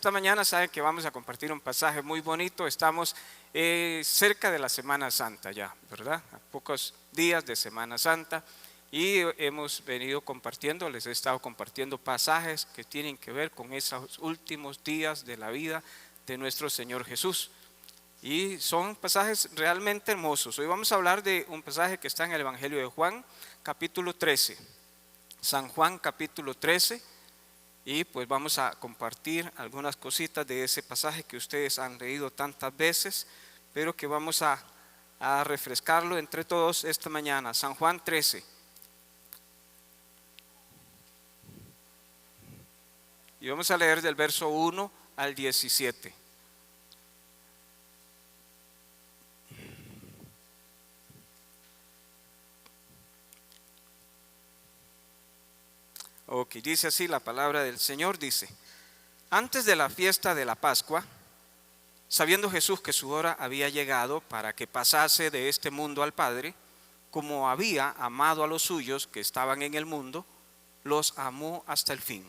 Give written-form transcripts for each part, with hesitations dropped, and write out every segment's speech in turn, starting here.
esta mañana saben que vamos a compartir un pasaje muy bonito. Estamos cerca de la Semana Santa ya, ¿verdad? A pocos días de Semana Santa y hemos venido compartiendo, les he estado compartiendo pasajes que tienen que ver con esos últimos días de la vida de nuestro Señor Jesús. Y son pasajes realmente hermosos. Hoy vamos a hablar de un pasaje que está en el Evangelio de Juan, capítulo 13. San Juan, capítulo 13. Y pues vamos a compartir algunas cositas de ese pasaje que ustedes han leído tantas veces, pero que vamos a refrescarlo entre todos esta mañana. San Juan 13. Y vamos a leer del verso 1 al 17. Ok, dice así la palabra del Señor, dice: antes de la fiesta de la Pascua, sabiendo Jesús que su hora había llegado para que pasase de este mundo al Padre, como había amado a los suyos que estaban en el mundo, los amó hasta el fin.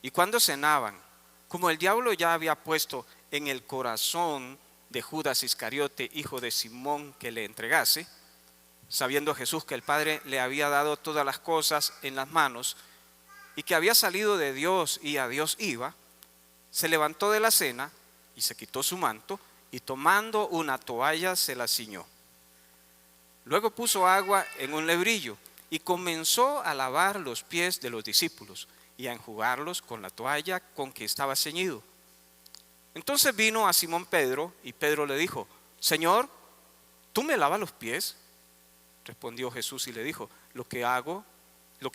Y cuando cenaban, como el diablo ya había puesto en el corazón de Judas Iscariote, hijo de Simón, que le entregase, sabiendo Jesús que el Padre le había dado todas las cosas en las manos y que había salido de Dios y a Dios iba, se levantó de la cena y se quitó su manto y tomando una toalla se la ciñó. Luego puso agua en un lebrillo y comenzó a lavar los pies de los discípulos y a enjugarlos con la toalla con que estaba ceñido. Entonces vino a Simón Pedro y Pedro le dijo: Señor, ¿tú me lavas los pies? Respondió Jesús y le dijo: lo que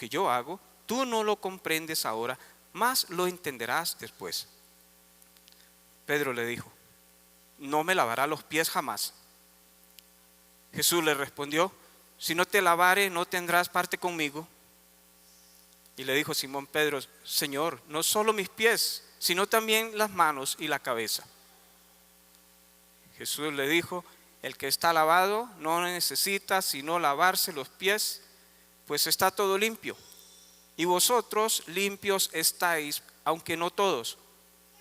yo hago, tú no lo comprendes ahora, mas lo entenderás después. Pedro le dijo: no me lavará los pies jamás. Jesús le respondió: si no te lavare, no tendrás parte conmigo. Y le dijo Simón Pedro: Señor, no solo mis pies, sino también las manos y la cabeza. Jesús le dijo: el que está lavado no necesita sino lavarse los pies, pues está todo limpio. Y vosotros limpios estáis, aunque no todos,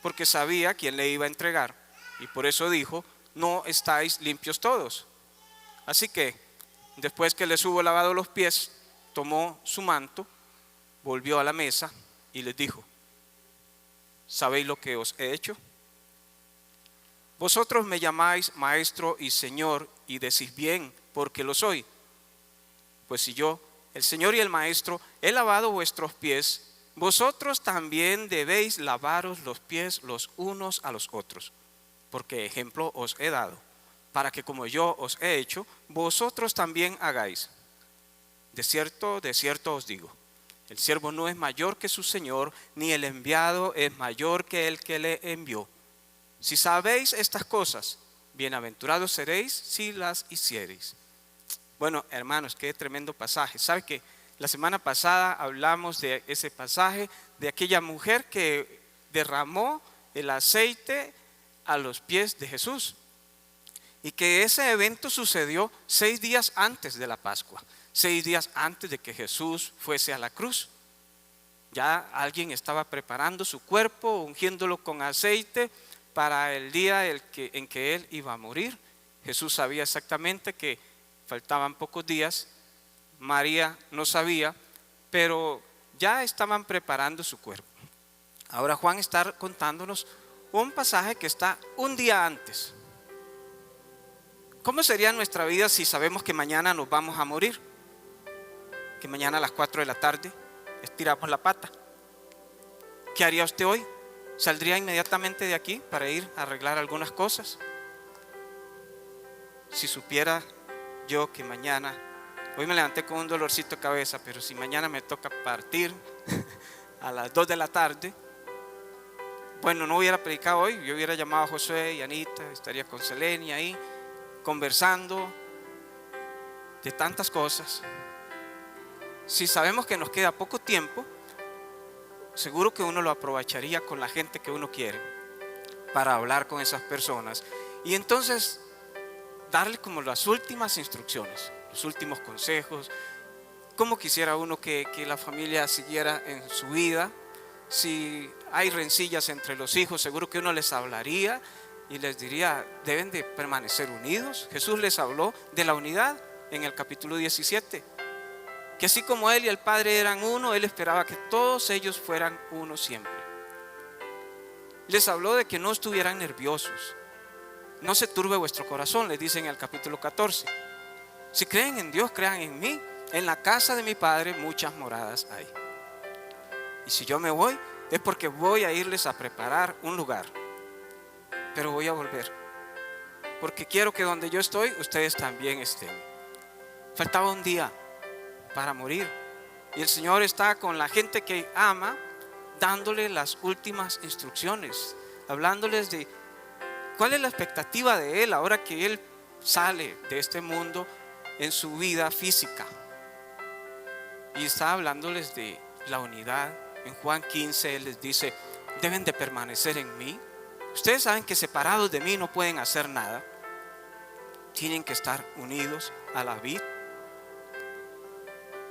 porque sabía quién le iba a entregar. Y por eso dijo: no estáis limpios todos. Así que, después que les hubo lavado los pies, tomó su manto, volvió a la mesa y les dijo: ¿sabéis lo que os he hecho? Vosotros me llamáis maestro y señor y decís bien, porque lo soy. Pues si yo, el Señor y el maestro, he lavado vuestros pies, vosotros también debéis lavaros los pies los unos a los otros, porque ejemplo os he dado, para que como yo os he hecho, vosotros también hagáis. De cierto os digo, el siervo no es mayor que su Señor, ni el enviado es mayor que el que le envió. Si sabéis estas cosas, bienaventurados seréis si las hiciereis. Bueno, hermanos, qué tremendo pasaje. ¿Sabe que la semana pasada hablamos de ese pasaje, de aquella mujer que derramó el aceite a los pies de Jesús? Y que ese evento sucedió 6 días antes de la Pascua, 6 días antes de que Jesús fuese a la cruz. Ya alguien estaba preparando su cuerpo, ungiéndolo con aceite para el día en que él iba a morir. Jesús sabía exactamente que faltaban pocos días. María no sabía, pero ya estaban preparando su cuerpo. Ahora Juan está contándonos un pasaje que está un día antes. ¿Cómo sería nuestra vida si sabemos que mañana nos vamos a morir? Que mañana a las 4 de la tarde estiramos la pata. ¿Qué haría usted hoy? ¿Saldría inmediatamente de aquí para ir a arreglar algunas cosas? Si supiera yo que mañana, hoy me levanté con un dolorcito de cabeza, pero si mañana me toca partir a las 2 de la tarde, bueno, no hubiera predicado hoy, yo hubiera llamado a Josué y Anita, estaría con Selene ahí, conversando de tantas cosas. Si sabemos que nos queda poco tiempo, seguro que uno lo aprovecharía con la gente que uno quiere para hablar con esas personas y entonces darle como las últimas instrucciones, los últimos consejos. Cómo quisiera uno que la familia siguiera en su vida. Si hay rencillas entre los hijos, seguro que uno les hablaría y les diría, deben de permanecer unidos. Jesús les habló de la unidad en el capítulo 17, que así como Él y el Padre eran uno, Él esperaba que todos ellos fueran uno siempre. Les habló de que no estuvieran nerviosos. No se turbe vuestro corazón, les dice en el capítulo 14. Si creen en Dios, crean en mí. En la casa de mi Padre muchas moradas hay. Y si yo me voy, es porque voy a irles a preparar un lugar. Pero voy a volver, porque quiero que donde yo estoy, ustedes también estén. Faltaba un día para morir, y el Señor está con la gente que ama, dándole las últimas instrucciones, hablándoles de cuál es la expectativa de Él ahora que Él sale de este mundo en su vida física. Y está hablándoles de la unidad. En Juan 15 Él les dice, deben de permanecer en mí. Ustedes saben que separados de mí no pueden hacer nada. Tienen que estar unidos a la vid.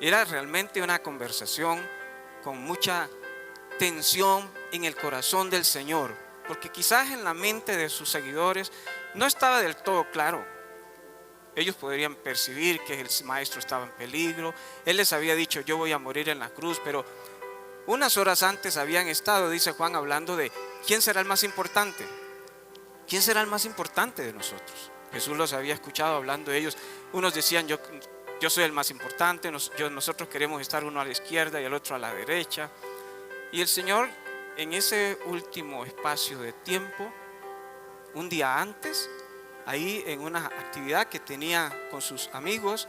Era realmente una conversación con mucha tensión en el corazón del Señor, porque quizás en la mente de sus seguidores no estaba del todo claro. Ellos podrían percibir que el maestro estaba en peligro. Él les había dicho, yo voy a morir en la cruz, pero unas horas antes habían estado, dice Juan, hablando de quién será el más importante. ¿Quién será el más importante de nosotros? Jesús los había escuchado hablando de ellos. Unos decían, yo soy el más importante, nosotros queremos estar uno a la izquierda y el otro a la derecha. Y el Señor, en ese último espacio de tiempo, un día antes, ahí en una actividad que tenía con sus amigos,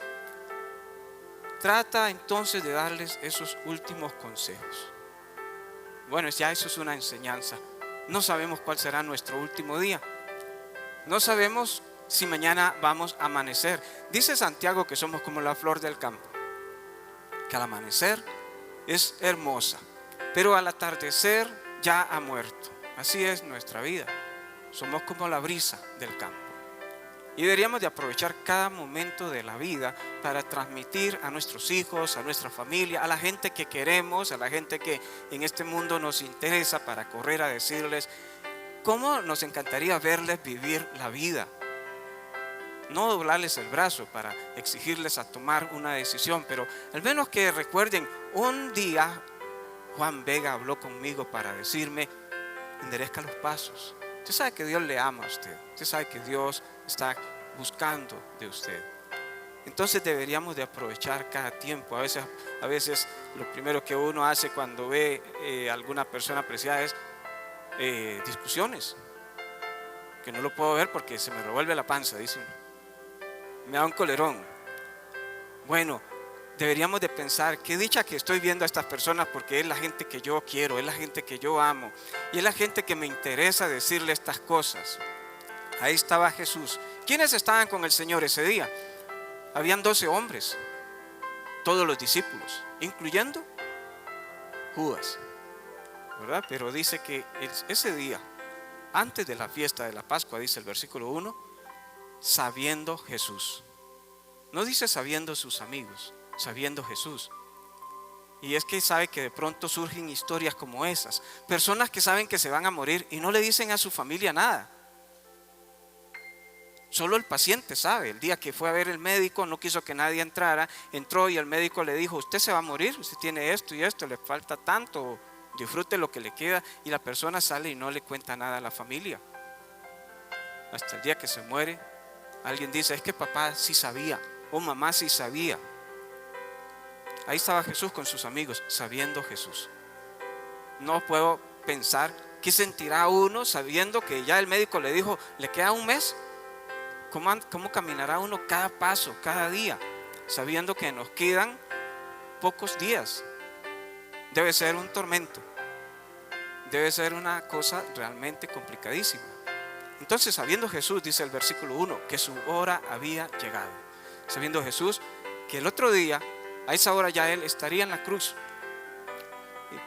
trata entonces de darles esos últimos consejos. Bueno, ya eso es una enseñanza. No sabemos cuál será nuestro último día. No sabemos si mañana vamos a amanecer. Dice Santiago que somos como la flor del campo, que al amanecer es hermosa, pero al atardecer ya ha muerto. Así es nuestra vida. Somos como la brisa del campo. Y deberíamos de aprovechar cada momento de la vida para transmitir a nuestros hijos, a nuestra familia, a la gente que queremos, a la gente que en este mundo nos interesa, para correr a decirles cómo nos encantaría verles vivir la vida. No doblarles el brazo para exigirles a tomar una decisión, pero al menos que recuerden, un día Juan Vega habló conmigo para decirme, enderezca los pasos. Usted sabe que Dios le ama a usted. Usted sabe que Dios está buscando de usted. Entonces deberíamos de aprovechar cada tiempo. A veces lo primero que uno hace cuando ve alguna persona apreciada es discusiones. Que no lo puedo ver porque se me revuelve la panza, dice uno. Me da un colerón. Bueno, deberíamos de pensar, qué dicha que estoy viendo a estas personas, porque es la gente que yo quiero, es la gente que yo amo, y es la gente que me interesa decirle estas cosas. Ahí estaba Jesús. ¿Quiénes estaban con el Señor ese día? Habían 12 hombres, todos los discípulos, incluyendo Judas, ¿verdad? Pero dice que ese día, antes de la fiesta de la Pascua, dice el versículo 1, sabiendo Jesús. No dice sabiendo sus amigos, sabiendo Jesús. Y es que sabe que de pronto surgen historias como esas. Personas que saben que se van a morir y no le dicen a su familia nada. Solo el paciente sabe. El día que fue a ver el médico, no quiso que nadie entrara. Entró y el médico le dijo, usted se va a morir, usted tiene esto y esto, le falta tanto, disfrute lo que le queda. Y la persona sale y no le cuenta nada a la familia. Hasta el día que se muere, alguien dice, es que papá sí sabía, o mamá sí sabía. Ahí estaba Jesús con sus amigos, sabiendo Jesús. No puedo pensar qué sentirá uno sabiendo que ya el médico le dijo, le queda un mes. ¿Cómo caminará uno cada paso, cada día, sabiendo que nos quedan pocos días? Debe ser un tormento. Debe ser una cosa realmente complicadísima. Entonces, sabiendo Jesús, dice el versículo 1, que su hora había llegado. Sabiendo Jesús que el otro día, a esa hora ya Él estaría en la cruz.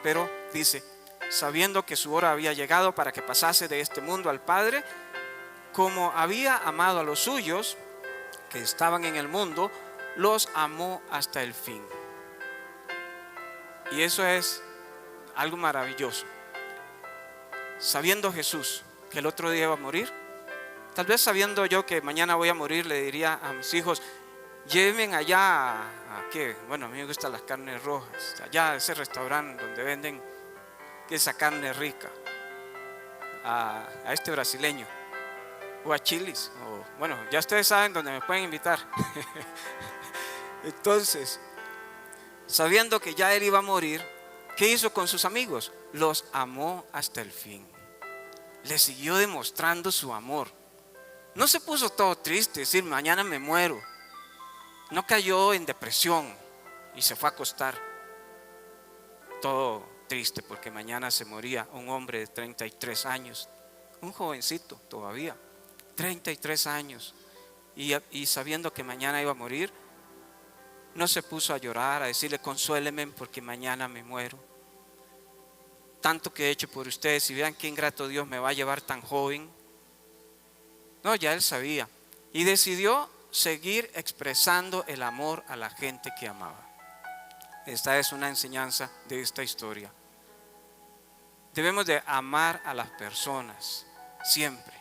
Pero dice, sabiendo que su hora había llegado para que pasase de este mundo al Padre, como había amado a los suyos que estaban en el mundo, los amó hasta el fin. Y eso es algo maravilloso. sabiendo Jesús que el otro día iba a morir, tal vez sabiendo yo que mañana voy a morir, le diría a mis hijos: llévenme allá a ¿qué? Bueno, a mí me gustan las carnes rojas, allá a ese restaurante donde venden esa carne rica, a este brasileño, o a Chili's, o bueno, ya ustedes saben dónde me pueden invitar. Entonces, sabiendo que ya él iba a morir, ¿qué hizo con sus amigos? Los amó hasta el fin. Le siguió demostrando su amor. No se puso todo triste, decir mañana me muero. No cayó en depresión y se fue a acostar todo triste porque mañana se moría un hombre de 33 años, un jovencito todavía, 33 años, y sabiendo que mañana iba a morir, no se puso a llorar, a decirle: consuéleme porque mañana me muero. Tanto que he hecho por ustedes y vean qué ingrato Dios me va a llevar tan joven. No, ya él sabía y decidió seguir expresando el amor a la gente que amaba. Esta es una enseñanza de esta historia. Debemos de amar a las personas siempre,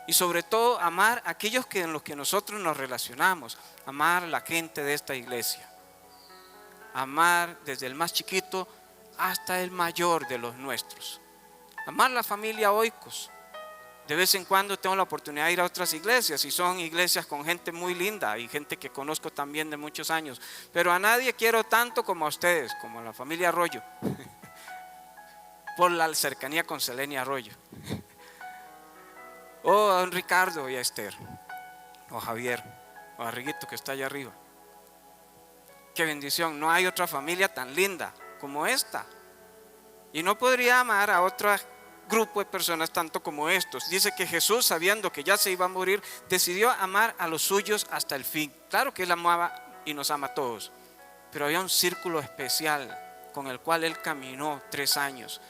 y sobre todo amar a aquellos en los que nosotros nos relacionamos, amar a la gente de esta iglesia, amar desde el más chiquito hasta el mayor de los nuestros, amar la familia Oikos. De vez en cuando tengo la oportunidad de ir a otras iglesias, y son iglesias con gente muy linda y gente que conozco también de muchos años, pero a nadie quiero tanto como a ustedes, como a la familia Arroyo, por la cercanía con Selenia Arroyo, o a don Ricardo y a Esther, o a Javier, o a Riguito que está allá arriba. Qué bendición, no hay otra familia tan linda como esta, y no podría amar a otra grupo de personas tanto como estos. Dice que Jesús, sabiendo que ya se iba a morir, decidió amar a los suyos hasta el fin. Claro que él amaba y nos ama a todos, pero había un círculo especial con el cual él caminó 3 años,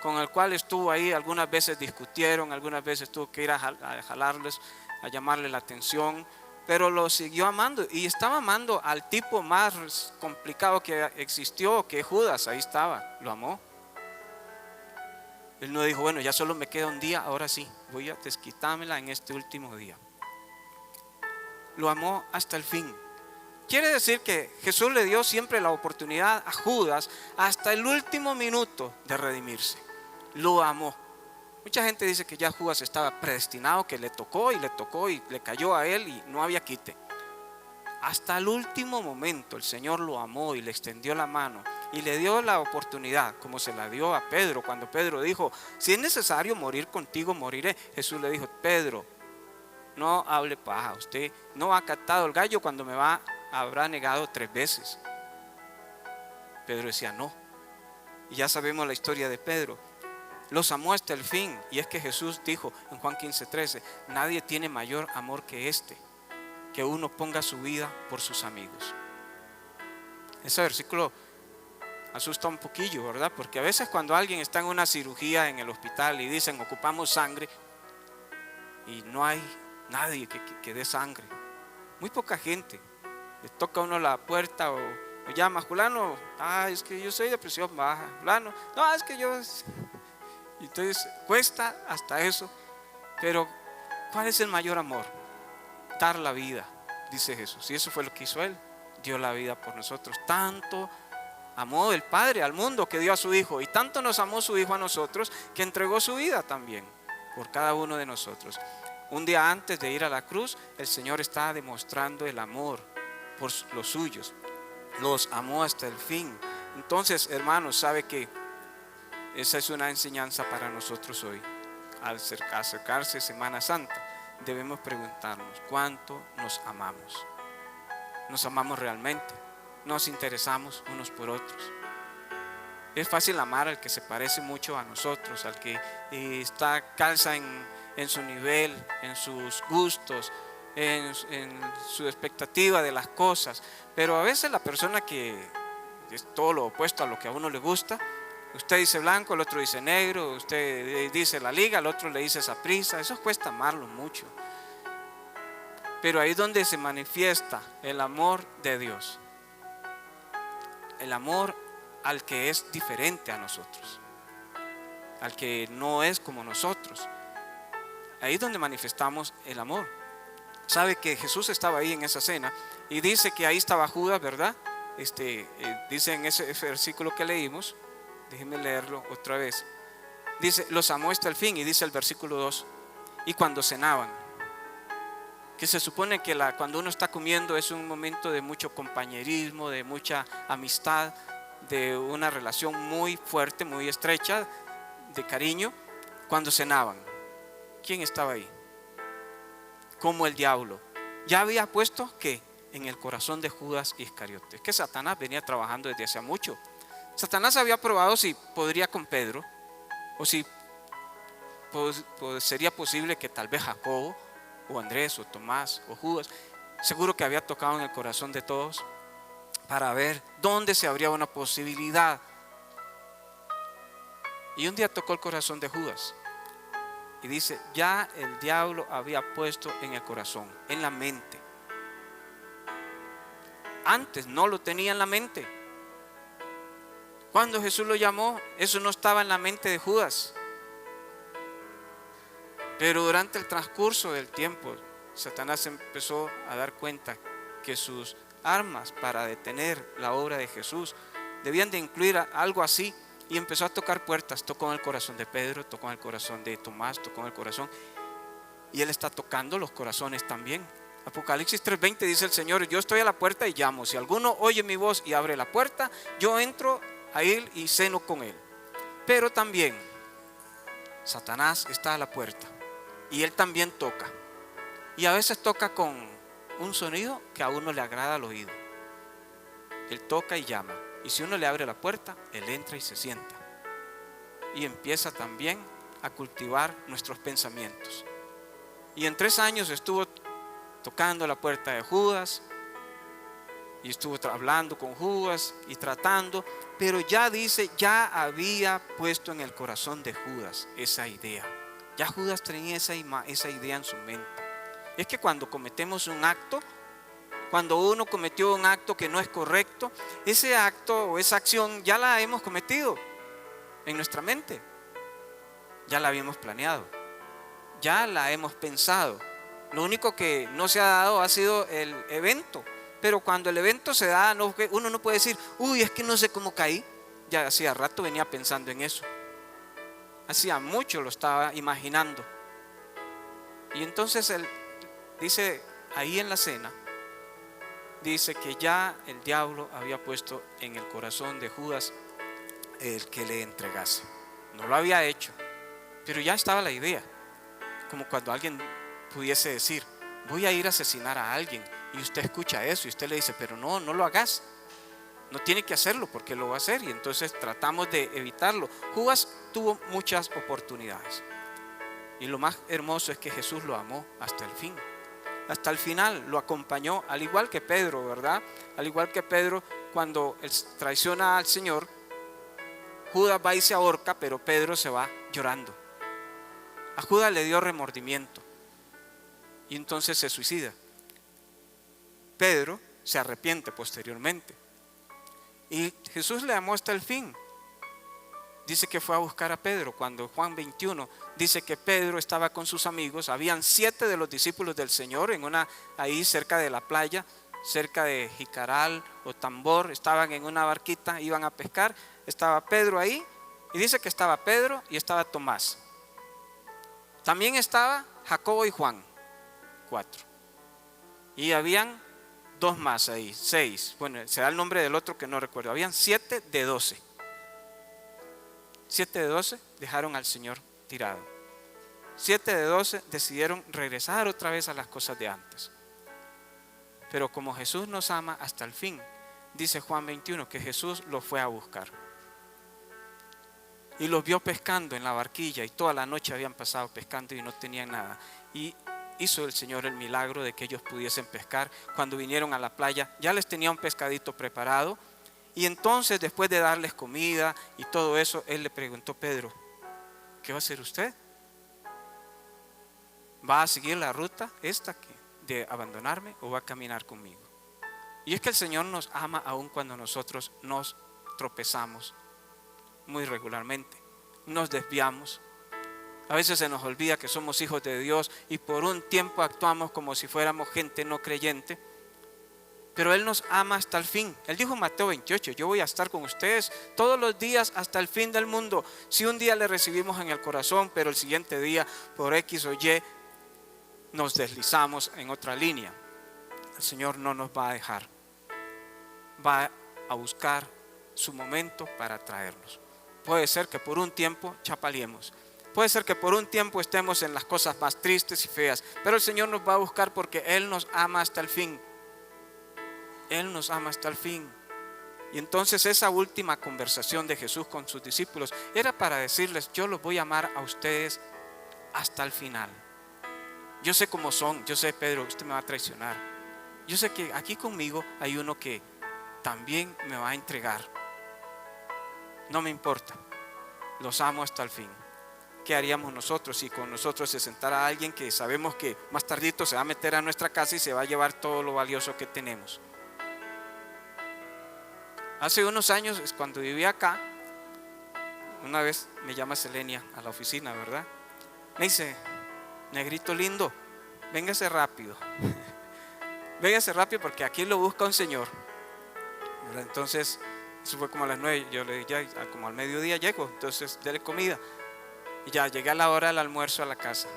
con el cual estuvo ahí. Algunas veces discutieron, algunas veces tuvo que ir a jalarles, a llamarle la atención, pero lo siguió amando, y estaba amando al tipo más complicado que existió, que Judas. Ahí estaba, lo amó. Él no dijo: bueno, ya solo me queda un día, ahora sí, voy a desquitármela en este último día. Lo amó hasta el fin. Quiere decir que Jesús le dio siempre la oportunidad a Judas hasta el último minuto de redimirse. Lo amó. Mucha gente dice que ya Judas estaba predestinado, que le tocó y le cayó a él y no había quite. Hasta el último momento el Señor lo amó y le extendió la mano y le dio la oportunidad, como se la dio a Pedro. Cuando Pedro dijo: si es necesario morir contigo, moriré. Jesús le dijo: Pedro, no hable paja, usted no ha catado el gallo cuando habrá negado 3 veces. Pedro decía no, y ya sabemos la historia de Pedro. Los amó hasta el fin, y es que Jesús dijo en Juan 15:13: nadie tiene mayor amor que este, que uno ponga su vida por sus amigos. Ese versículo asusta un poquillo, ¿verdad? Porque a veces cuando alguien está en una cirugía en el hospital y dicen: ocupamos sangre, y no hay nadie que dé sangre, muy poca gente, le toca a uno la puerta o llama: fulano, es que yo soy de presión baja, fulano, no, es que yo... Entonces cuesta hasta eso. Pero ¿cuál es el mayor amor? Dar la vida, dice Jesús, y eso fue lo que hizo él. Dio la vida por nosotros. Tanto amó el Padre al mundo que dio a su Hijo, y tanto nos amó su Hijo a nosotros, que entregó su vida también por cada uno de nosotros. Un día antes de ir a la cruz, el Señor está demostrando el amor por los suyos. Los amó hasta el fin. Entonces, hermanos, sabe que esa es una enseñanza para nosotros hoy. Al acercarse Semana Santa, debemos preguntarnos: ¿cuánto nos amamos? ¿Nos amamos realmente? ¿Nos interesamos unos por otros? Es fácil amar al que se parece mucho a nosotros, al que calza en su nivel, en sus gustos, en su expectativa de las cosas. Pero a veces la persona que es todo lo opuesto a lo que a uno le gusta, usted dice blanco, el otro dice negro, usted dice la liga, el otro le dice saprissa. Eso cuesta amarlo mucho. Pero ahí es donde se manifiesta el amor de Dios, el amor al que es diferente a nosotros. al que no es como nosotros. Ahí es donde manifestamos el amor. Sabe que Jesús estaba ahí en esa cena y dice que ahí estaba Judas, ¿verdad? Dice en ese versículo que leímos, déjenme leerlo otra vez. Dice, los amó hasta el fin, y dice el versículo 2, y cuando cenaban, que se supone que cuando uno está comiendo es un momento de mucho compañerismo, de mucha amistad, de una relación muy fuerte, muy estrecha, de cariño. Cuando cenaban, ¿quién estaba ahí? Como el diablo ya había puesto que en el corazón de Judas Iscariote. Es que Satanás venía trabajando desde hace mucho. Satanás había probado si podría con Pedro, o si sería posible que tal vez Jacobo o Andrés o Tomás o Judas. Seguro que había tocado en el corazón de todos para ver dónde se abría una posibilidad. Y un día tocó el corazón de Judas y dice, ya el diablo había puesto en el corazón, en la mente. Antes no lo tenía en la mente. Cuando Jesús lo llamó, eso no estaba en la mente de Judas. Pero durante el transcurso del tiempo, Satanás empezó a dar cuenta que sus armas para detener la obra de Jesús debían de incluir algo así, y empezó a tocar puertas. Tocó en el corazón de Pedro, tocó en el corazón de Tomás, tocó en el corazón, y Él está tocando los corazones también. Apocalipsis 3:20 dice el Señor, yo estoy a la puerta y llamo. Si alguno oye mi voz y abre la puerta, yo entro a Él y ceno con Él. Pero también Satanás está a la puerta y Él también toca. Y a veces toca con un sonido que a uno le agrada al oído. Él toca y llama. Y si uno le abre la puerta, Él entra y se sienta. Y empieza también a cultivar nuestros pensamientos. Y en 3 años estuvo tocando la puerta de Judas, y estuvo hablando con Judas y tratando, pero ya dice, ya había puesto en el corazón de Judas esa idea. Ya Judas tenía esa idea en su mente. Es que cuando cometemos un acto, cuando uno cometió un acto que no es correcto, ese acto o esa acción ya la hemos cometido en nuestra mente. Ya la habíamos planeado, ya la hemos pensado. Lo único que no se ha dado ha sido el evento. Pero cuando el evento se da, uno no puede decir, uy, es que no sé cómo caí. Ya hacía rato venía pensando en eso. Hacía mucho lo estaba imaginando. Y entonces él dice ahí en la cena, dice que ya el diablo había puesto en el corazón de Judas el que le entregase. No lo había hecho, pero ya estaba la idea. Como cuando alguien pudiese decir, voy a ir a asesinar a alguien, y usted escucha eso y usted le dice, pero no lo hagas, no tiene que hacerlo porque lo va a hacer, y entonces tratamos de evitarlo. Judas tuvo muchas oportunidades, y lo más hermoso es que Jesús lo amó hasta el fin, hasta el final lo acompañó, al igual que Pedro, ¿verdad? Al igual que Pedro, cuando él traiciona al Señor, Judas va y se ahorca, pero Pedro se va llorando. A Judas le dio remordimiento y entonces se suicida. Pedro se arrepiente posteriormente y Jesús le amó hasta el fin. Dice que fue a buscar a Pedro. Cuando Juan 21 dice que Pedro estaba con sus amigos, habían 7 de los discípulos del Señor ahí cerca de la playa, cerca de Jicaral o Tambor, estaban en una barquita, iban a pescar. Estaba Pedro ahí, y dice que estaba Pedro y estaba Tomás. También estaba Jacobo y Juan, 4. Y habían 2 más ahí, 6. Bueno, se da el nombre del otro que no recuerdo. Habían 7 de 12. 7 de 12 dejaron al Señor tirado. 7 de 12 decidieron regresar otra vez a las cosas de antes. Pero como Jesús nos ama hasta el fin, dice Juan 21 que Jesús los fue a buscar. Y los vio pescando en la barquilla, y toda la noche habían pasado pescando y no tenían nada. Y hizo el Señor el milagro de que ellos pudiesen pescar. Cuando vinieron a la playa ya les tenía un pescadito preparado. Y entonces, después de darles comida y todo eso, Él le preguntó: Pedro, ¿qué va a hacer usted? ¿Va a seguir la ruta de abandonarme o va a caminar conmigo? Y es que el Señor nos ama aun cuando nosotros nos tropezamos muy regularmente. nos desviamos. A veces se nos olvida que somos hijos de Dios y por un tiempo actuamos como si fuéramos gente no creyente. Pero Él nos ama hasta el fin. Él dijo en Mateo 28, yo voy a estar con ustedes todos los días hasta el fin del mundo. Si un día le recibimos en el corazón, pero el siguiente día por X o Y nos deslizamos en otra línea, el Señor no nos va a dejar. Va a buscar su momento para traernos. Puede ser que por un tiempo chapaleemos. Puede ser que por un tiempo estemos en las cosas más tristes y feas, pero el Señor nos va a buscar porque Él nos ama hasta el fin. Él nos ama hasta el fin. Y entonces esa última conversación de Jesús con sus discípulos era para decirles, yo los voy a amar a ustedes hasta el final. Yo sé cómo son, yo sé, Pedro, usted me va a traicionar. Yo sé que aquí conmigo hay uno que también me va a entregar. No me importa, los amo hasta el fin. ¿Qué haríamos nosotros si con nosotros se sentara alguien que sabemos que más tardito se va a meter a nuestra casa y se va a llevar todo lo valioso que tenemos? Hace unos años, cuando vivía acá, una vez me llama Selenia a la oficina, ¿verdad? Me dice, negrito lindo, véngase rápido. Véngase rápido porque aquí lo busca un señor. ¿Verdad? Entonces, eso fue como a las 9, yo le dije, ya como al mediodía llego, entonces dele comida. Y ya llegué a la hora del almuerzo a la casa.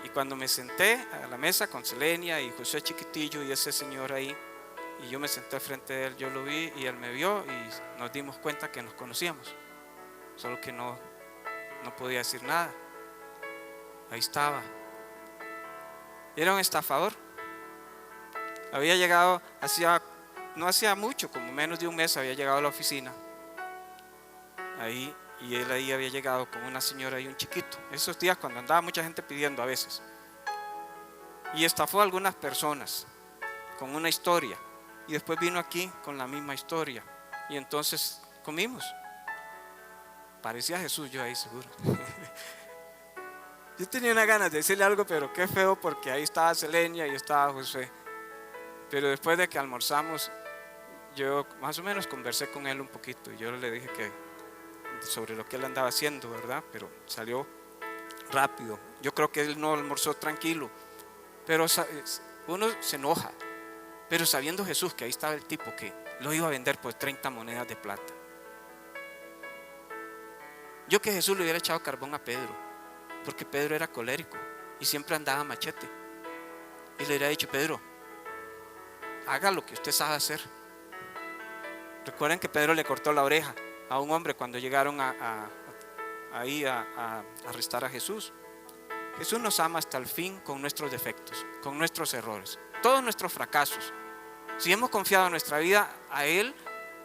Y cuando me senté a la mesa con Selenia y José Chiquitillo y ese señor ahí, y yo me senté frente de él, yo lo vi y él me vio y nos dimos cuenta que nos conocíamos. Solo que no podía decir nada. Ahí estaba. Era un estafador. Había llegado, no hacía mucho, como menos de un mes había llegado a la oficina. Ahí. Y él ahí había llegado con una señora y un chiquito. Esos días cuando andaba mucha gente pidiendo a veces. Y estafó a algunas personas con una historia. Y después vino aquí con la misma historia. Y entonces comimos. Parecía Jesús yo ahí seguro. Yo tenía una ganas de decirle algo, pero qué feo porque ahí estaba Selenia y estaba José. Pero después de que almorzamos, yo más o menos conversé con él un poquito. Y yo le dije que sobre lo que él andaba haciendo, ¿verdad? Pero salió rápido. Yo creo que él no almorzó tranquilo, pero uno se enoja, pero sabiendo Jesús que ahí estaba el tipo que lo iba a vender por 30 monedas de plata. Yo que Jesús le hubiera echado carbón a Pedro, porque Pedro era colérico y siempre andaba machete, y le hubiera dicho, Pedro, haga lo que usted sabe hacer. Recuerden que Pedro le cortó la oreja a un hombre cuando llegaron a arrestar a Jesús. Jesús nos ama hasta el fin con nuestros defectos, con nuestros errores, todos nuestros fracasos. Si hemos confiado nuestra vida a Él,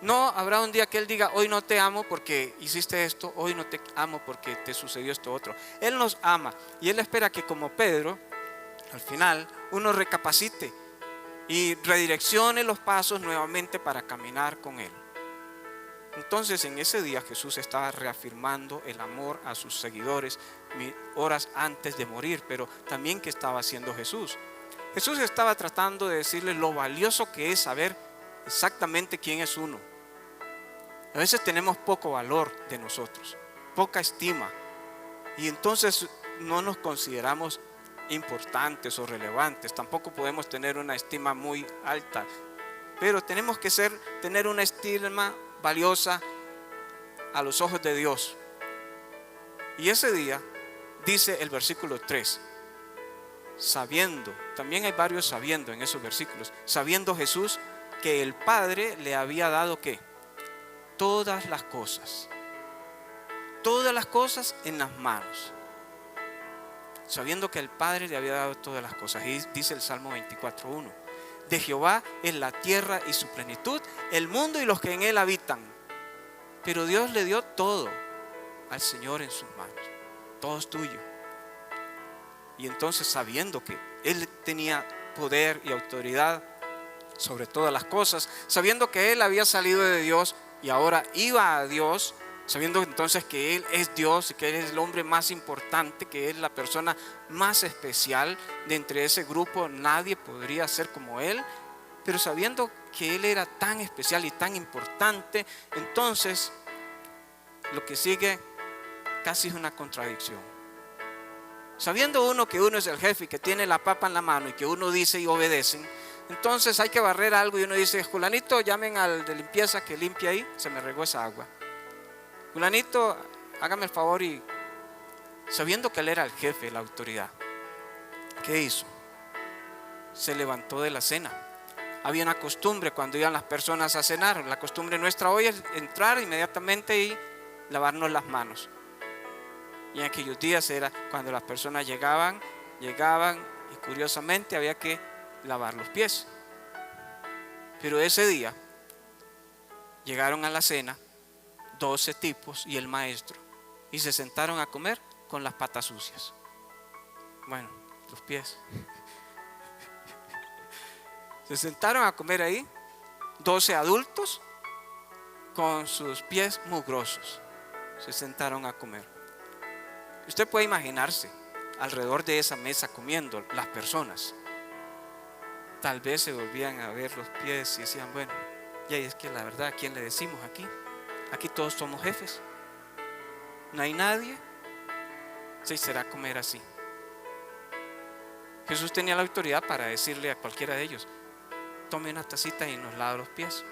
no habrá un día que Él diga, hoy no te amo porque hiciste esto, hoy no te amo porque te sucedió esto otro. Él nos ama y Él espera que como Pedro, al final, uno recapacite y redireccione los pasos nuevamente para caminar con Él. Entonces en ese día Jesús estaba reafirmando el amor a sus seguidores horas antes de morir, pero también ¿qué estaba haciendo Jesús? Jesús estaba tratando de decirles lo valioso que es saber exactamente quién es uno. A veces tenemos poco valor de nosotros, poca estima, y entonces no nos consideramos importantes o relevantes. Tampoco podemos tener una estima muy alta, pero tenemos que tener una estima valiosa a los ojos de Dios. Y ese día dice el versículo 3, sabiendo, también hay varios sabiendo en esos versículos, sabiendo Jesús que el Padre le había dado ¿qué? Todas las cosas en las manos, sabiendo que el Padre le había dado todas las cosas. Y dice el Salmo 24:1, de Jehová es la tierra y su plenitud, el mundo y los que en él habitan. Pero Dios le dio todo al Señor en sus manos, todo es tuyo. Y entonces sabiendo que Él tenía poder y autoridad sobre todas las cosas, sabiendo que Él había salido de Dios y ahora iba a Dios, sabiendo entonces que Él es Dios y que Él es el hombre más importante, que es la persona más especial de entre ese grupo, nadie podría ser como Él, pero sabiendo que Él era tan especial y tan importante, entonces lo que sigue casi es una contradicción. Sabiendo uno que uno es el jefe y que tiene la papa en la mano y que uno dice y obedecen, entonces hay que barrer algo y uno dice: Julanito, llamen al de limpieza que limpie ahí, se me regó esa agua. Julanito, hágame el favor. Y sabiendo que él era el jefe, la autoridad, ¿qué hizo? Se levantó de la cena. Había una costumbre cuando iban las personas a cenar. La costumbre nuestra hoy es entrar inmediatamente y lavarnos las manos. Y en aquellos días era cuando las personas llegaban y curiosamente había que lavar los pies. Pero ese día llegaron a la cena 12 tipos y el maestro, y se sentaron a comer con las patas sucias. Bueno, los pies. Se sentaron a comer ahí 12 adultos con sus pies mugrosos. Se sentaron a comer. Usted puede imaginarse alrededor de esa mesa comiendo las personas. Tal vez se volvían a ver los pies y decían: bueno, ya es que la verdad, ¿a quién le decimos aquí? Aquí todos somos jefes. No hay nadie. Sí, será comer así. Jesús tenía la autoridad para decirle a cualquiera de ellos: tome una tacita y nos lava los pies.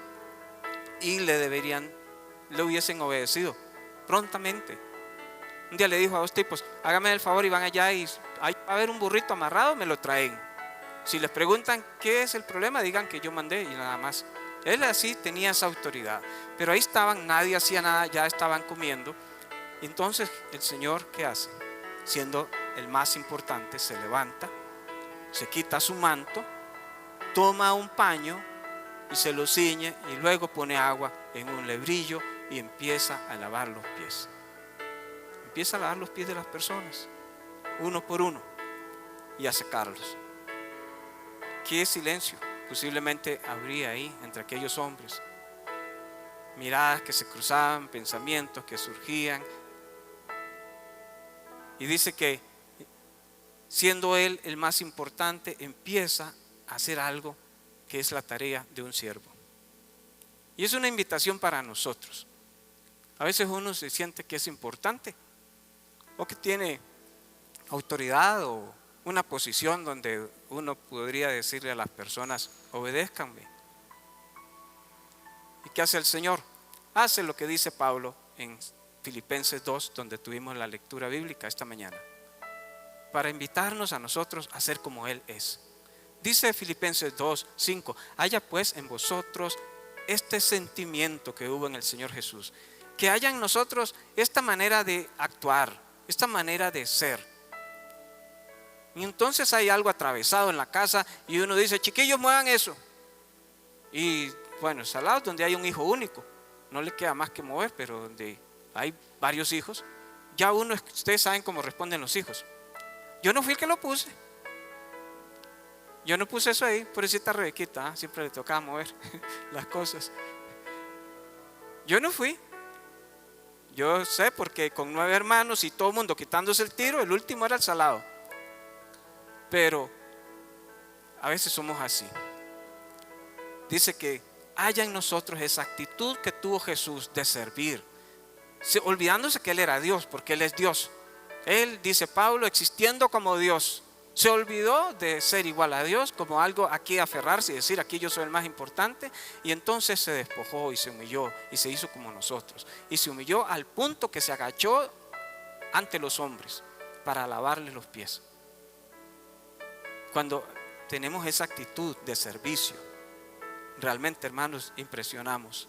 Y le hubiesen obedecido prontamente. Un día le dijo a 2 tipos: hágame el favor y van allá y hay va a haber un burrito amarrado, me lo traen. Si les preguntan qué es el problema, digan que yo mandé y nada más. Él así tenía esa autoridad. Pero ahí estaban, nadie hacía nada, ya estaban comiendo. Entonces el Señor, ¿qué hace? Siendo el más importante, se levanta, se quita su manto, toma un paño y se lo ciñe, y luego pone agua en un lebrillo y empieza a lavar los pies. Empieza a lavar los pies de las personas, uno por uno, y a secarlos. ¿Qué silencio posiblemente habría ahí entre aquellos hombres? Miradas que se cruzaban, pensamientos que surgían. Y dice que siendo él el más importante, empieza a hacer algo que es la tarea de un siervo. Y es una invitación para nosotros. A veces uno se siente que es importante o que tiene autoridad o una posición donde uno podría decirle a las personas: obedézcanme. ¿Y qué hace el Señor? Hace lo que dice Pablo en Filipenses 2, donde tuvimos la lectura bíblica esta mañana, para invitarnos a nosotros a ser como Él es. Dice Filipenses 2, 5: haya pues en vosotros este sentimiento que hubo en el Señor Jesús, que haya en nosotros esta manera de actuar, esta manera de ser. Y entonces hay algo atravesado en la casa y uno dice: chiquillos, muevan eso. Y bueno, salados donde hay un hijo único, no le queda más que mover, pero donde hay varios hijos, ya ustedes saben cómo responden los hijos. Yo no fui el que lo puse. Yo no puse eso ahí, pobrecita Rebequita, siempre le tocaba mover las cosas. Yo no fui. Yo sé, porque con 9 hermanos y todo el mundo quitándose el tiro, el último era el salado. Pero a veces somos así. Dice que haya en nosotros esa actitud que tuvo Jesús de servir, olvidándose que Él era Dios, porque Él es Dios. Él, dice Pablo, existiendo como Dios, se olvidó de ser igual a Dios, como algo aquí aferrarse y decir: aquí yo soy el más importante. Y entonces se despojó y se humilló y se hizo como nosotros. Y se humilló al punto que se agachó ante los hombres para lavarles los pies. Cuando tenemos esa actitud de servicio, realmente, hermanos, impresionamos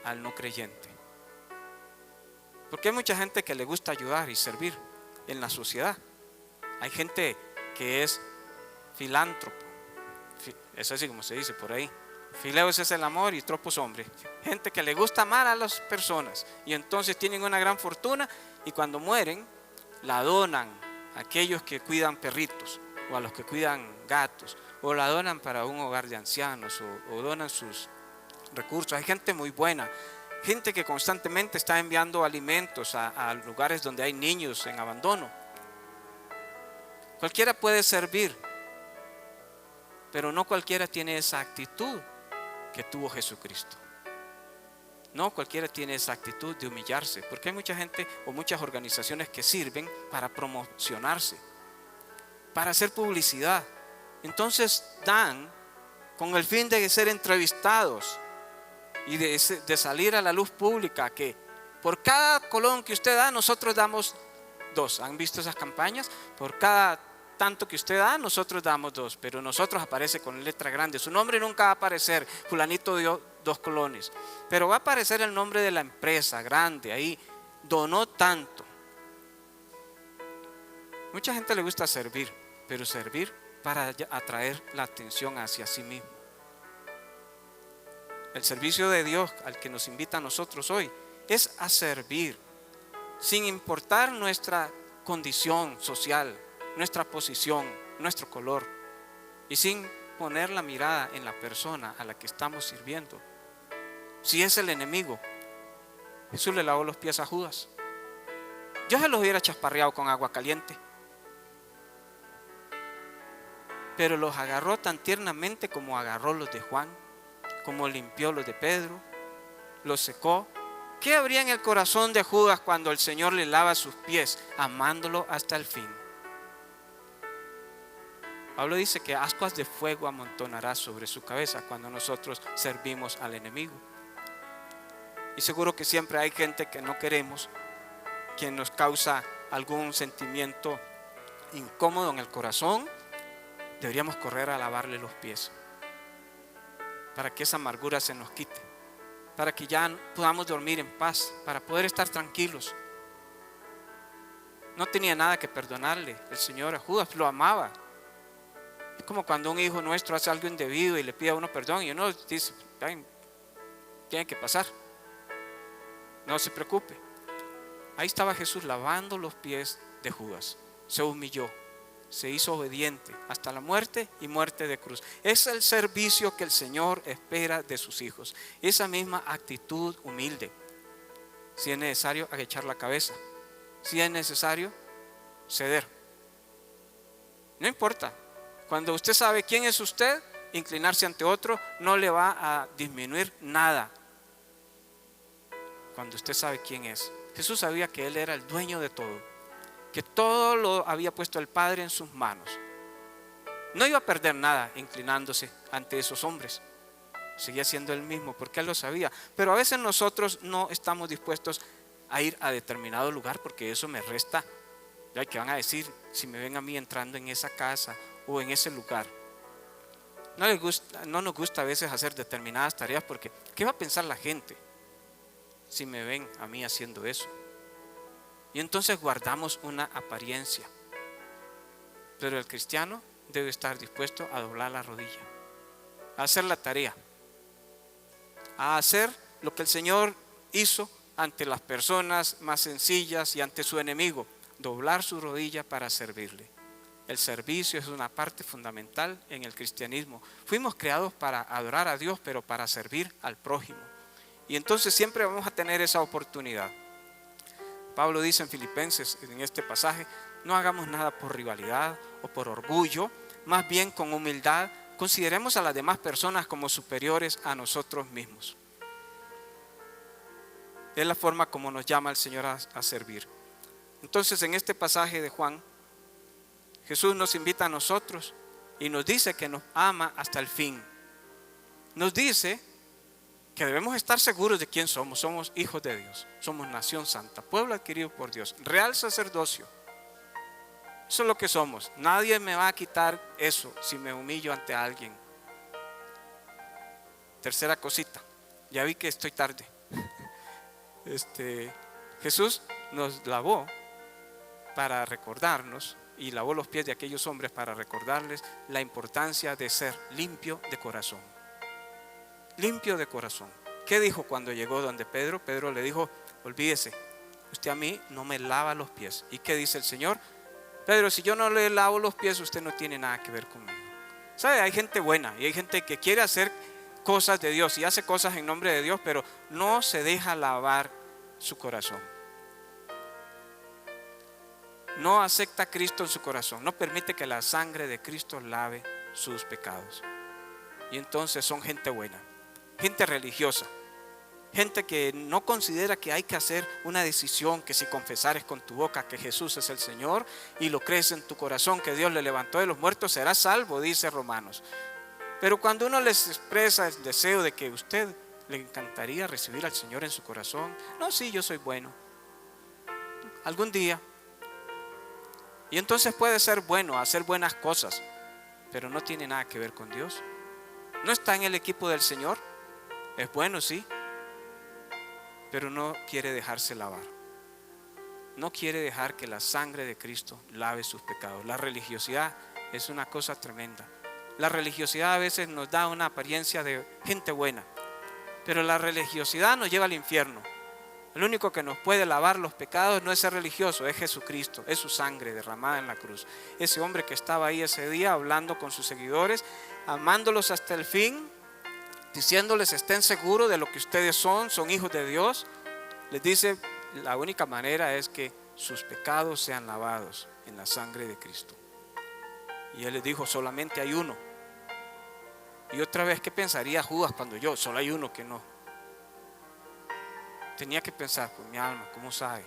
al no creyente. Porque hay mucha gente que le gusta ayudar y servir en la sociedad. Hay gente que es filántropo, es así como se dice por ahí. Fileos es el amor y tropos hombre. Gente que le gusta amar a las personas y entonces tienen una gran fortuna, y cuando mueren la donan a aquellos que cuidan perritos o a los que cuidan gatos, o la donan para un hogar de ancianos, o donan sus recursos. Hay gente muy buena, gente que constantemente está enviando alimentos a lugares donde hay niños en abandono. Cualquiera puede servir, pero no cualquiera tiene esa actitud que tuvo Jesucristo. No cualquiera tiene esa actitud de humillarse, porque hay mucha gente o muchas organizaciones que sirven para promocionarse, para hacer publicidad. Entonces dan con el fin de ser entrevistados y de salir a la luz pública, que por cada colón que usted da, nosotros damos 2. ¿Han visto esas campañas? Por cada tanto que usted da, nosotros damos 2, pero nosotros aparece con letra grande. Su nombre nunca va a aparecer, fulanito dio 2 colones, pero va a aparecer el nombre de la empresa grande, ahí donó tanto. Mucha gente le gusta servir, pero servir para atraer la atención hacia sí mismo. El servicio de Dios al que nos invita a nosotros hoy es a servir, sin importar nuestra condición social, nuestra posición, nuestro color, y sin poner la mirada en la persona a la que estamos sirviendo. Si es el enemigo, Jesús le lavó los pies a Judas. Yo se los hubiera chasparreado con agua caliente, pero los agarró tan tiernamente como agarró los de Juan, como limpió los de Pedro, los secó. ¿Qué habría en el corazón de Judas cuando el Señor le lava sus pies, amándolo hasta el fin? Pablo dice que ascuas de fuego amontonará sobre su cabeza cuando nosotros servimos al enemigo. Y seguro que siempre hay gente que no queremos, que nos causa algún sentimiento incómodo en el corazón. Deberíamos correr a lavarle los pies para que esa amargura se nos quite, para que ya podamos dormir en paz, para poder estar tranquilos. No tenía nada que perdonarle el Señor a Judas, lo amaba. Es como cuando un hijo nuestro hace algo indebido y le pide a uno perdón y uno dice, tiene que pasar, no se preocupe. Ahí estaba Jesús lavando los pies de Judas. Se humilló, se hizo obediente hasta la muerte y muerte de cruz. Es el servicio que el Señor espera de sus hijos, esa misma actitud humilde. Si es necesario, agachar la cabeza. Si es necesario, ceder. No importa. Cuando usted sabe quién es usted, inclinarse ante otro no le va a disminuir nada. Cuando usted sabe quién es. Jesús sabía que Él era el dueño de todo, que todo lo había puesto el Padre en sus manos. No iba a perder nada inclinándose ante esos hombres. Seguía siendo el mismo porque Él lo sabía. Pero a veces nosotros no estamos dispuestos a ir a determinado lugar porque eso me resta. ¿Qué van a decir si me ven a mí entrando en esa casa o en ese lugar? No nos gusta a veces hacer determinadas tareas porque ¿qué va a pensar la gente si me ven a mí haciendo eso? Y entonces guardamos una apariencia. Pero el cristiano debe estar dispuesto a doblar la rodilla, a hacer la tarea, a hacer lo que el Señor hizo ante las personas más sencillas y ante su enemigo, doblar su rodilla para servirle. El servicio es una parte fundamental en el cristianismo. Fuimos creados para adorar a Dios, pero para servir al prójimo. Y entonces siempre vamos a tener esa oportunidad. Pablo dice en Filipenses, en este pasaje, no hagamos nada por rivalidad o por orgullo, más bien con humildad consideremos a las demás personas como superiores a nosotros mismos. Es la forma como nos llama el Señor a servir. Entonces en este pasaje de Juan, Jesús nos invita a nosotros y nos dice que nos ama hasta el fin. Nos dice que debemos estar seguros de quién somos. Somos hijos de Dios, somos nación santa, pueblo adquirido por Dios, real sacerdocio. Eso es lo que somos. Nadie me va a quitar eso si me humillo ante alguien. Tercera cosita, ya vi que estoy tarde. Jesús nos lavó para recordarnos y lavó los pies de aquellos hombres para recordarles la importancia de ser limpio de corazón. Limpio de corazón. ¿Qué dijo cuando llegó donde Pedro? Pedro le dijo, olvídese, usted a mí no me lava los pies. ¿Y qué dice el Señor? Pedro, si yo no le lavo los pies, usted no tiene nada que ver conmigo. ¿Sabe? Hay gente buena y hay gente que quiere hacer cosas de Dios y hace cosas en nombre de Dios, pero no se deja lavar su corazón. No acepta a Cristo en su corazón, no permite que la sangre de Cristo lave sus pecados. Y entonces son gente buena, gente religiosa, gente que no considera que hay que hacer una decisión, que si confesares con tu boca que Jesús es el Señor y lo crees en tu corazón que Dios le levantó de los muertos, serás salvo, dice Romanos. Pero cuando uno les expresa el deseo de que usted le encantaría recibir al Señor en su corazón, no, sí, yo soy bueno, algún día. Y entonces puede ser bueno, hacer buenas cosas, pero no tiene nada que ver con Dios. No está en el equipo del Señor, es bueno, sí, pero no quiere dejarse lavar. No quiere dejar que la sangre de Cristo lave sus pecados. La religiosidad es una cosa tremenda. La religiosidad a veces nos da una apariencia de gente buena, pero la religiosidad nos lleva al infierno. El único que nos puede lavar los pecados no es ser religioso, es Jesucristo, es su sangre derramada en la cruz. Ese hombre que estaba ahí ese día hablando con sus seguidores, amándolos hasta el fin, diciéndoles estén seguros de lo que ustedes son hijos de Dios, les dice la única manera es que sus pecados sean lavados en la sangre de Cristo. Y él les dijo solamente hay uno. Y otra vez, ¿qué pensaría Judas cuando solo hay uno que no? Tenía que pensar, pues mi alma, ¿cómo sabe?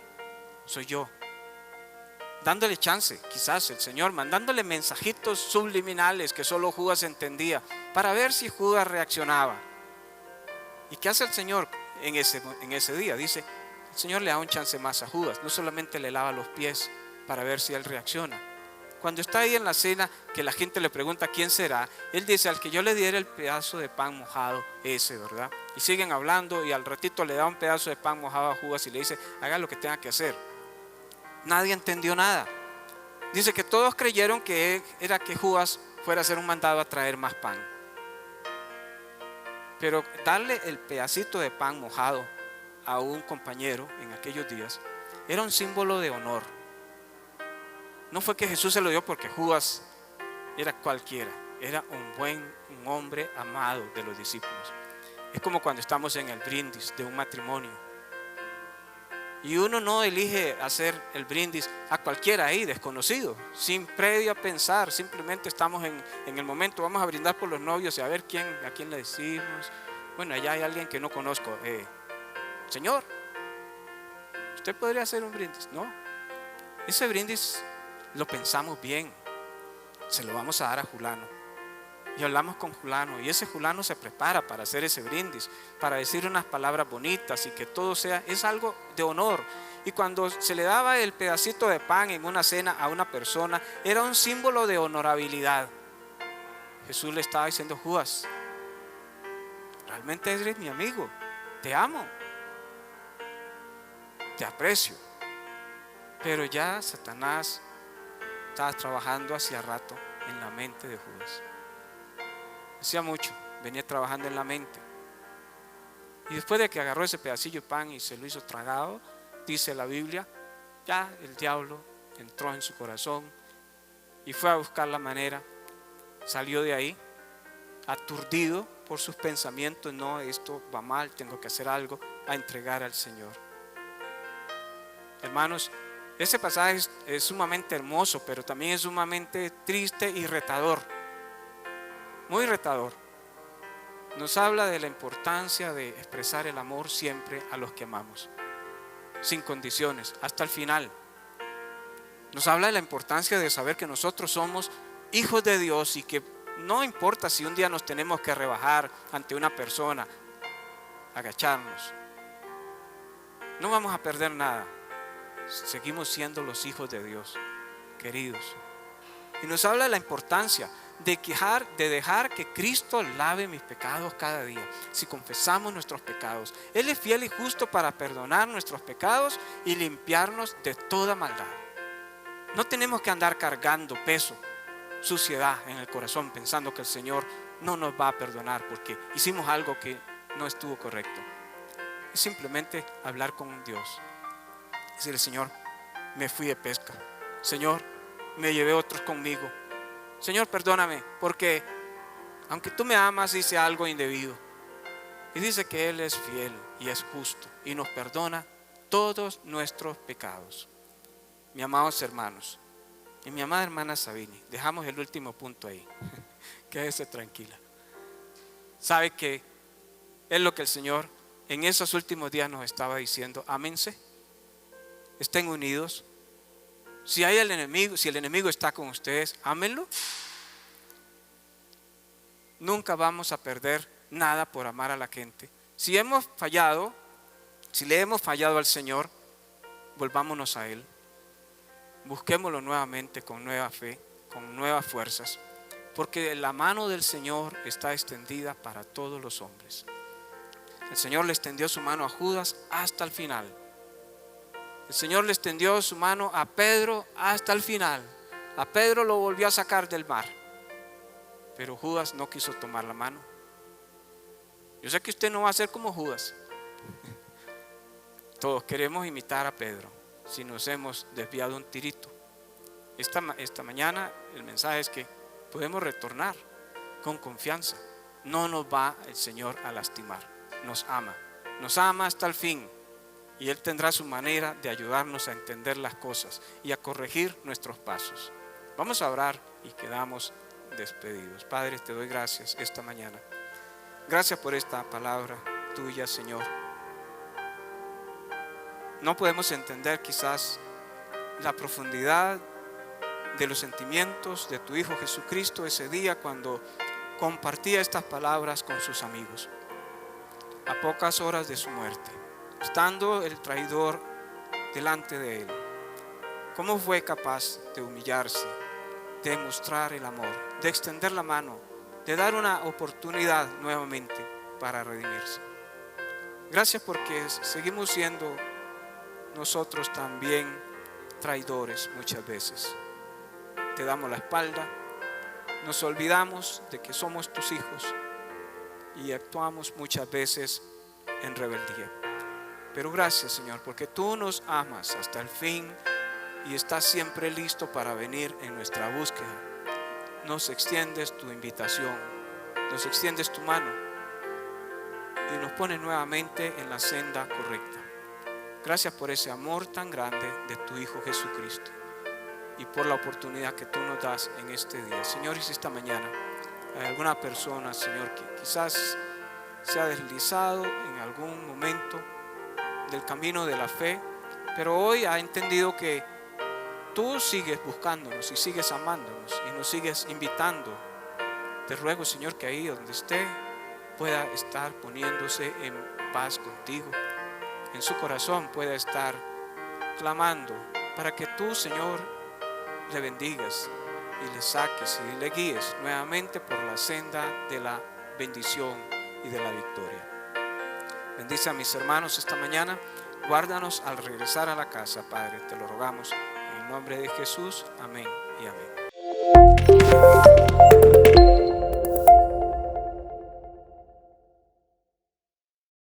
Soy yo. Dándole chance, quizás el Señor, mandándole mensajitos subliminales que solo Judas entendía, para ver si Judas reaccionaba. ¿Y qué hace el Señor en ese día? Dice, el Señor le da un chance más a Judas, no solamente le lava los pies para ver si él reacciona. Cuando está ahí en la cena, que la gente le pregunta quién será, él dice, al que yo le diera el pedazo de pan mojado, ese, ¿verdad? Y siguen hablando y al ratito le da un pedazo de pan mojado a Judas y le dice, haga lo que tenga que hacer. Nadie entendió nada. Dice que todos creyeron que era que Judas fuera a hacer un mandado a traer más pan. Pero darle el pedacito de pan mojado a un compañero en aquellos días era un símbolo de honor. No fue que Jesús se lo dio porque Judas era cualquiera, era un hombre amado de los discípulos. Es como cuando estamos en el brindis de un matrimonio y uno no elige hacer el brindis a cualquiera ahí, desconocido, sin previo a pensar, simplemente estamos en el momento, vamos a brindar por los novios y a ver a quién le decimos. Bueno, allá hay alguien que no conozco, Señor, ¿usted podría hacer un brindis? No, ese brindis lo pensamos bien, se lo vamos a dar a fulano y hablamos con fulano y ese fulano se prepara para hacer ese brindis, para decir unas palabras bonitas y que todo es algo de honor. Y cuando se le daba el pedacito de pan en una cena a una persona, era un símbolo de honorabilidad. Jesús le estaba diciendo, Judas, realmente eres mi amigo, te amo, te aprecio, pero ya Satanás estaba trabajando hacía rato en la mente de Judas. Hacía mucho, venía trabajando en la mente. Y después de que agarró ese pedacillo de pan y se lo hizo tragado, dice la Biblia, ya el diablo entró en su corazón y fue a buscar la manera, salió de ahí, aturdido por sus pensamientos, no, esto va mal, tengo que hacer algo, a entregar al Señor. Hermanos, ese pasaje es sumamente hermoso, pero también es sumamente triste y retador, muy retador. Nos habla de la importancia de expresar el amor siempre a los que amamos, sin condiciones, hasta el final. Nos habla de la importancia de saber que nosotros somos hijos de Dios y que no importa si un día nos tenemos que rebajar ante una persona, agacharnos, no vamos a perder nada. Seguimos siendo los hijos de Dios, queridos. Y nos habla de la importancia de dejar que Cristo lave mis pecados cada día. Si confesamos nuestros pecados, Él es fiel y justo para perdonar nuestros pecados y limpiarnos de toda maldad. No tenemos que andar cargando peso, suciedad en el corazón, pensando que el Señor no nos va a perdonar porque hicimos algo que no estuvo correcto. Es simplemente hablar con Dios. Decirle, Señor, me fui de pesca. Señor, me llevé otros conmigo. Señor, perdóname, porque aunque tú me amas, hice algo indebido. Y dice que Él es fiel y es justo y nos perdona todos nuestros pecados. Mis amados hermanos y mi amada hermana Sabine, dejamos el último punto ahí. Quédese tranquila. Sabe que es lo que el Señor en esos últimos días nos estaba diciendo: ámense, estén unidos. Si hay el enemigo está con ustedes, ámenlo. Nunca vamos a perder nada por amar a la gente. Si le hemos fallado al Señor, volvámonos a Él. Busquémoslo nuevamente con nueva fe, con nuevas fuerzas, porque la mano del Señor está extendida para todos los hombres. El Señor le extendió su mano a Judas hasta el final. El Señor le extendió su mano a Pedro hasta el final. A Pedro lo volvió a sacar del mar, pero Judas no quiso tomar la mano. Yo sé que usted no va a ser como Judas. Todos queremos imitar a Pedro si nos hemos desviado un tirito. Esta mañana el mensaje es que podemos retornar con confianza. No nos va el Señor a lastimar. Nos ama hasta el fin, y Él tendrá su manera de ayudarnos a entender las cosas y a corregir nuestros pasos. Vamos a orar y quedamos despedidos. Padre, te doy gracias esta mañana. Gracias por esta palabra tuya, Señor. No podemos entender quizás la profundidad de los sentimientos de tu Hijo Jesucristo ese día cuando compartía estas palabras con sus amigos, a pocas horas de su muerte, estando el traidor delante de él. ¿Cómo fue capaz de humillarse, de mostrar el amor, de extender la mano, de dar una oportunidad nuevamente para redimirse? Gracias, porque seguimos siendo nosotros también traidores muchas veces. Te damos la espalda, nos olvidamos de que somos tus hijos y actuamos muchas veces en rebeldía. Pero gracias, Señor, porque tú nos amas hasta el fin y estás siempre listo para venir en nuestra búsqueda. Nos extiendes tu invitación, nos extiendes tu mano y nos pones nuevamente en la senda correcta. Gracias por ese amor tan grande de tu Hijo Jesucristo y por la oportunidad que tú nos das en este día. Señor, y si esta mañana hay alguna persona, Señor, que quizás se ha deslizado en algún momento del camino de la fe, pero hoy ha entendido que tú sigues buscándonos y sigues amándonos y nos sigues invitando, te ruego, Señor, que ahí donde esté pueda estar poniéndose en paz contigo, en su corazón pueda estar clamando para que tú, Señor, le bendigas y le saques y le guíes nuevamente por la senda de la bendición y de la victoria. Bendice a mis hermanos esta mañana, guárdanos al regresar a la casa, Padre, te lo rogamos en el nombre de Jesús, amén y amén.